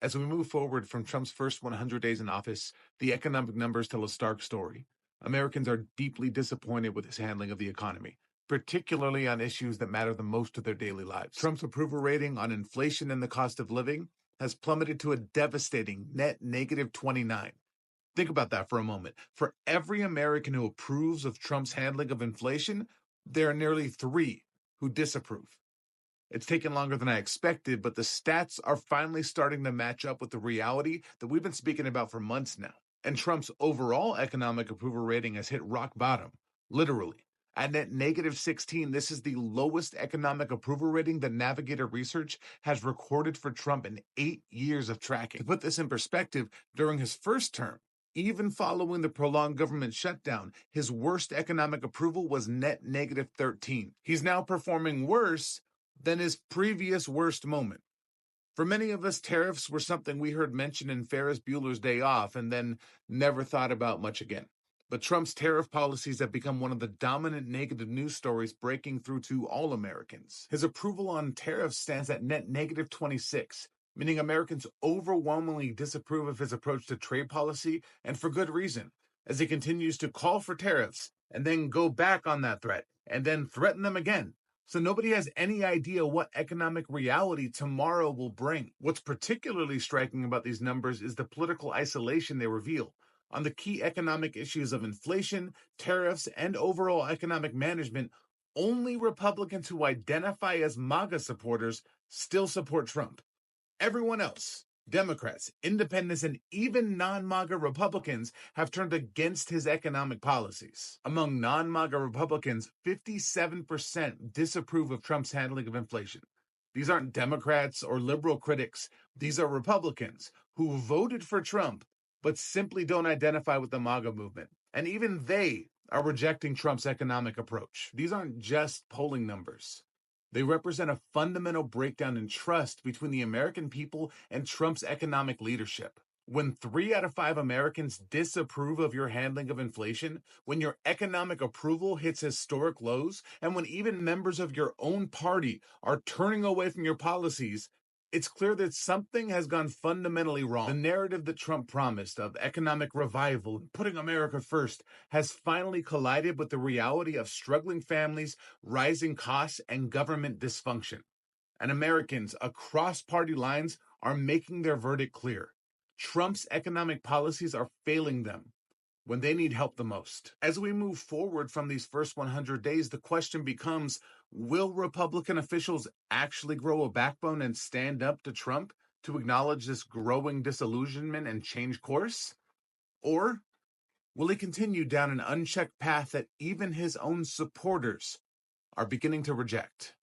As we move forward from Trump's first 100 days in office, the economic numbers tell a stark story. Americans are deeply disappointed with his handling of the economy, particularly on issues that matter the most to their daily lives. Trump's approval rating on inflation and the cost of living has plummeted to a devastating net negative 29. Think about that for a moment. For every American who approves of Trump's handling of inflation, there are nearly 3 who disapprove. It's taken longer than I expected, but the stats are finally starting to match up with the reality that we've been speaking about for months now. And Trump's overall economic approval rating has hit rock bottom, literally. At net negative 16, this is the lowest economic approval rating that Navigator Research has recorded for Trump in 8 years of tracking. To put this in perspective, during his first term, even following the prolonged government shutdown, his worst economic approval was net negative 13. He's now performing worse than his previous worst moment. For many of us, tariffs were something we heard mentioned in Ferris Bueller's Day Off and then never thought about much again. But Trump's tariff policies have become one of the dominant negative news stories breaking through to all Americans. His approval on tariffs stands at net negative 26, meaning Americans overwhelmingly disapprove of his approach to trade policy, and for good reason, as he continues to call for tariffs and then go back on that threat and then threaten them again. So nobody has any idea what economic reality tomorrow will bring. What's particularly striking about these numbers is the political isolation they reveal. On the key economic issues of inflation, tariffs, and overall economic management, only Republicans who identify as MAGA supporters still support Trump. Everyone else, Democrats, independents, and even non-MAGA Republicans have turned against his economic policies. Among non-MAGA Republicans, 57% disapprove of Trump's handling of inflation. These aren't Democrats or liberal critics. These are Republicans who voted for Trump but simply don't identify with the MAGA movement. And even they are rejecting Trump's economic approach. These aren't just polling numbers. They represent a fundamental breakdown in trust between the American people and Trump's economic leadership. When 3 out of 5 Americans disapprove of your handling of inflation, when your economic approval hits historic lows, and when even members of your own party are turning away from your policies, it's clear that something has gone fundamentally wrong. The narrative that Trump promised of economic revival and putting America first has finally collided with the reality of struggling families, rising costs, and government dysfunction. And Americans across party lines are making their verdict clear. Trump's economic policies are failing them when they need help the most. As we move forward from these first 100 days, the question becomes, will Republican officials actually grow a backbone and stand up to Trump to acknowledge this growing disillusionment and change course? Or will he continue down an unchecked path that even his own supporters are beginning to reject?